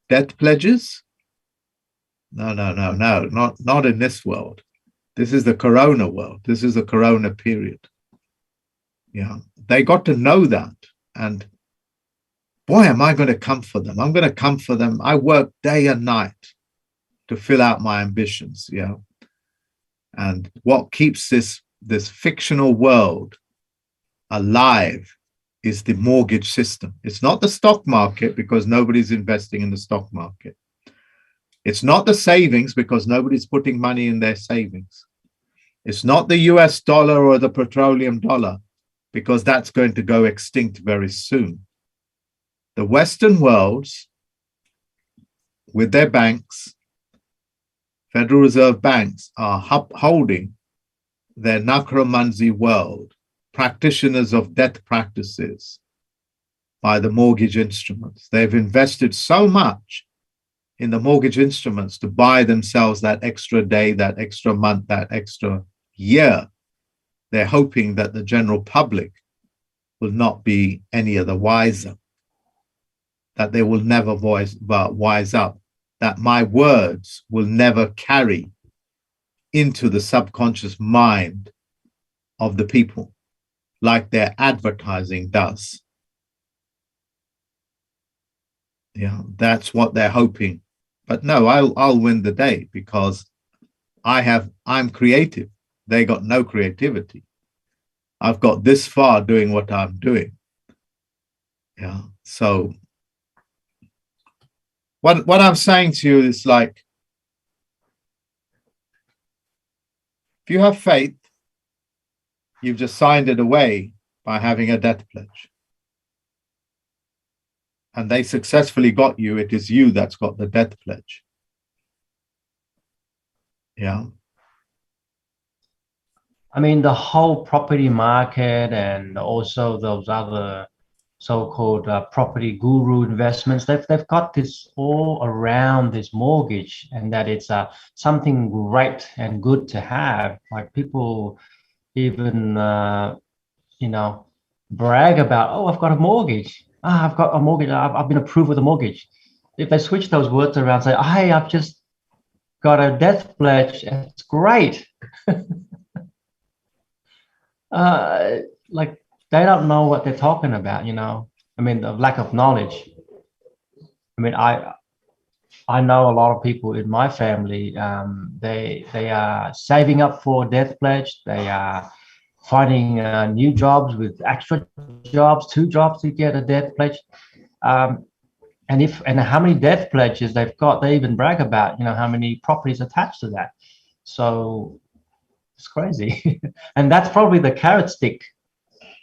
death pledges? No, not in this world. This is the corona world. This is the corona period. They got to know that. And boy, am I going to come for them. I'm going to come for them. I work day and night to fill out my ambitions. And what keeps this fictional world alive is the mortgage system. It's not the stock market, because nobody's investing in the stock market. It's not the savings, because nobody's putting money in their savings. It's not the US dollar or the petroleum dollar, because that's going to go extinct very soon. The Western worlds, with their banks, Federal Reserve banks, are upholding their necromancy world, practitioners of death practices, by the mortgage instruments. They've invested so much in the mortgage instruments to buy themselves that extra day, that extra month, that extra year. They're hoping that the general public will not be any of the wiser, that they will never wise up, that my words will never carry into the subconscious mind of the people like their advertising does. That's what they're hoping. But no, I'll win the day, because I'm creative. They got no creativity. I've got this far doing what I'm doing. So what I'm saying to you is, like, if you have faith, you've just signed it away by having a death pledge. And they successfully got you. It is you that's got the death pledge. I mean, the whole property market and also those other so-called property guru investments, they've got this all around this mortgage, and that it's something great and good to have. Like, people even brag about, oh, I've got a mortgage. I've got a mortgage. I've been approved with a mortgage. If they switch those words around, say, hey, I've just got a death pledge, it's great. Like, they don't know what they're talking about, I mean, the lack of knowledge. I mean, I know a lot of people in my family, they are saving up for death pledge. They are finding new jobs with extra jobs, 2 jobs to get a death pledge. And how many death pledges they've got, they even brag about, how many properties attached to that. So it's crazy. And that's probably the carrot stick,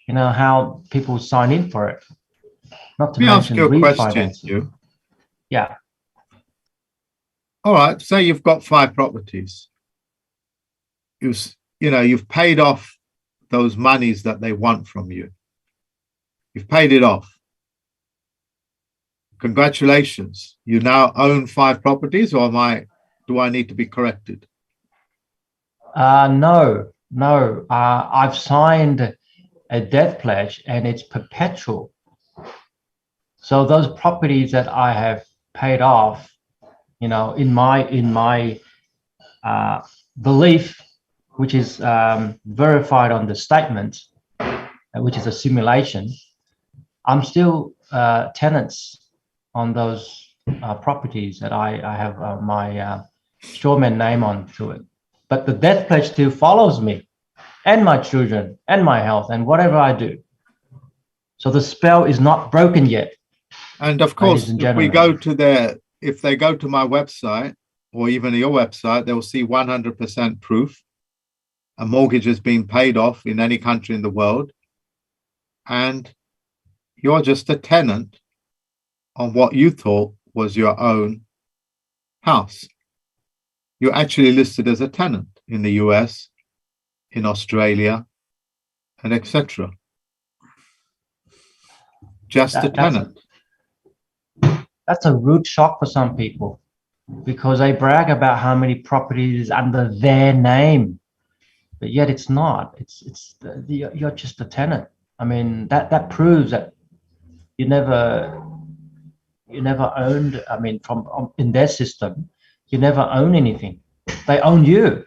how people sign in for it. Not to mention refinancing. Yeah. All right. Say you've got 5 properties. You've paid off those monies that they want from you. You've paid it off. Congratulations. You now own 5 properties, or do I need to be corrected? No. I've signed a death pledge, and it's perpetual. So those properties that I have paid off, in my belief, which is verified on the statement, which is a simulation, I'm still tenants on those properties that I have my strawman name onto it. But the death pledge still follows me and my children and my health and whatever I do. So the spell is not broken yet. And of course, if they go to my website or even your website, they'll see 100% proof a mortgage has been paid off in any country in the world, and you're just a tenant on what you thought was your own house. You're actually listed as a tenant in the US, in Australia, and etc. Just a tenant. That's a rude shock for some people, because they brag about how many properties is under their name, but yet it's not. You're just a tenant. I mean, that proves that you never owned. I mean, in their system, you never own anything. They own you.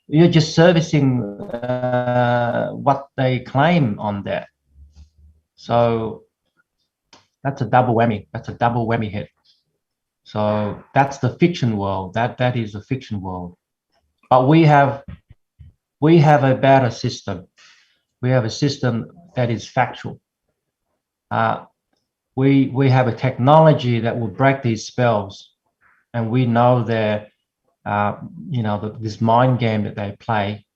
You're just servicing what they claim on there. So that's a double whammy. That's a double whammy hit. So that's the fiction world. That is the fiction world. But we have a better system. We have a system that is factual. We have a technology that will break these spells, and we know that this mind game that they play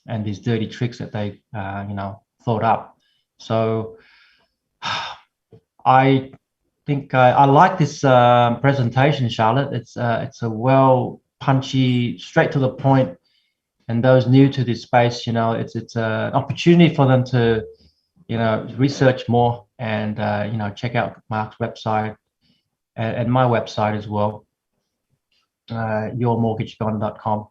and these dirty tricks that they thought up. So I think I like this presentation, Charlotte. It's a well punchy, straight to the point, and those new to this space, it's an opportunity for them to research more and check out Mark's website and my website as well, yourmortgagegone.com.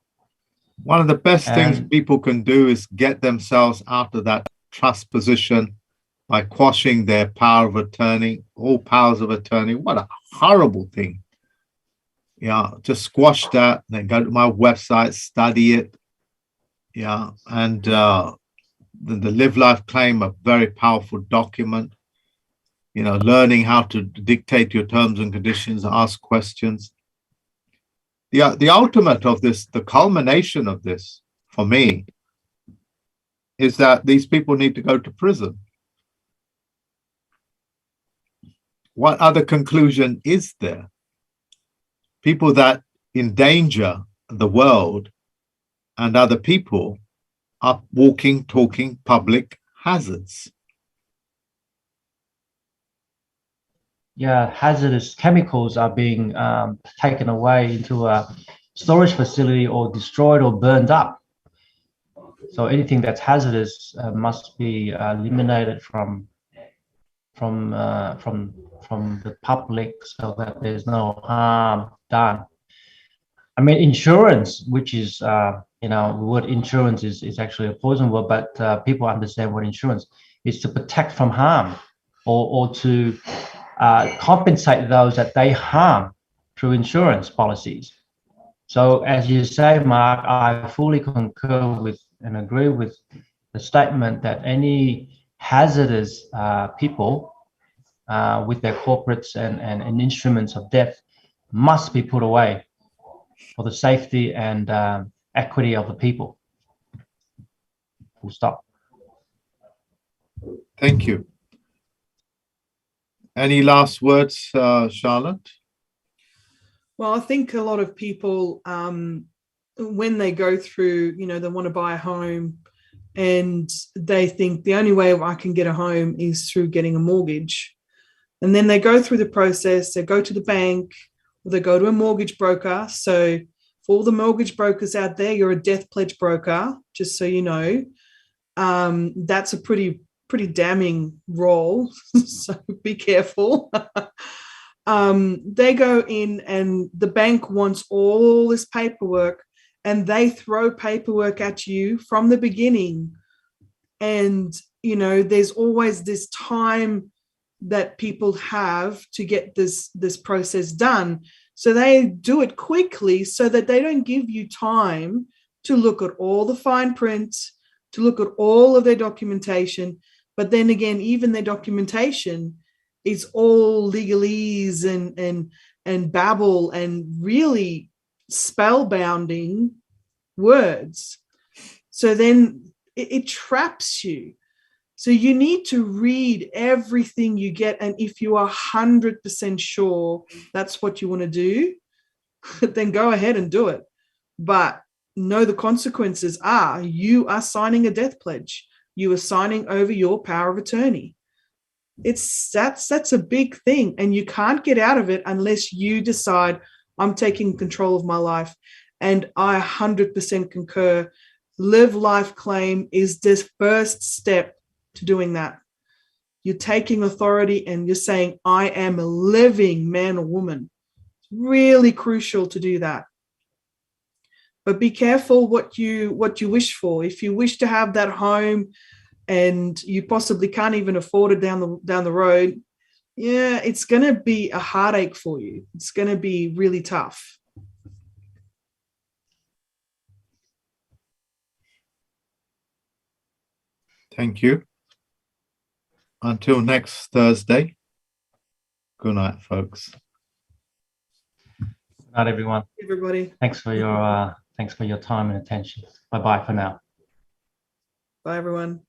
One of the best things people can do is get themselves out of that trust position by quashing their power of attorney, all powers of attorney. What a horrible thing. Yeah, just squash that, then go to my website, study it. Yeah, and the Live Life Claim, a very powerful document. Learning how to dictate your terms and conditions, ask questions. The ultimate of this, the culmination of this, for me, is that these people need to go to prison. What other conclusion is there? People that endanger the world and other people are walking, talking public hazards. Yeah, hazardous chemicals are being taken away into a storage facility or destroyed or burned up. So anything that's hazardous must be eliminated from the public, so that there's no harm done. I mean, insurance, which is the word insurance is actually a poison word, but people understand what insurance is: to protect from harm, or to compensate those that they harm through insurance policies. So as you say, Mark, I fully concur with and agree with the statement that any hazardous people with their corporates and instruments of death must be put away for the safety and equity of the people. Full stop. Thank you. Any last words, Charlotte? Well, I think a lot of people, when they go through, they want to buy a home, and they think the only way I can get a home is through getting a mortgage. And then they go through the process, they go to the bank, or they go to a mortgage broker. So for all the mortgage brokers out there, you're a death pledge broker, just so you know. That's a pretty damning role, so be careful. They go in and the bank wants all this paperwork, and they throw paperwork at you from the beginning. And, there's always this time that people have to get this process done. So they do it quickly so that they don't give you time to look at all the fine print, to look at all of their documentation. But then again, even their documentation is all legalese and babble and really spellbinding words. So then it traps you. So you need to read everything you get. And if you are 100% sure that's what you want to do, then go ahead and do it. But know the consequences are you are signing a death pledge. You are signing over your power of attorney. That's a big thing, and you can't get out of it unless you decide I'm taking control of my life. And I 100% concur. Live life claim is the first step to doing that. You're taking authority and you're saying, I am a living man or woman. It's really crucial to do that. But be careful what you wish for. If you wish to have that home and you possibly can't even afford it down the road, yeah, it's going to be a heartache for you. It's going to be really tough. Thank you. Until next Thursday. Good night, folks. Good night, everyone. Everybody. Thanks for your time and attention. Bye-bye for now. Bye, everyone.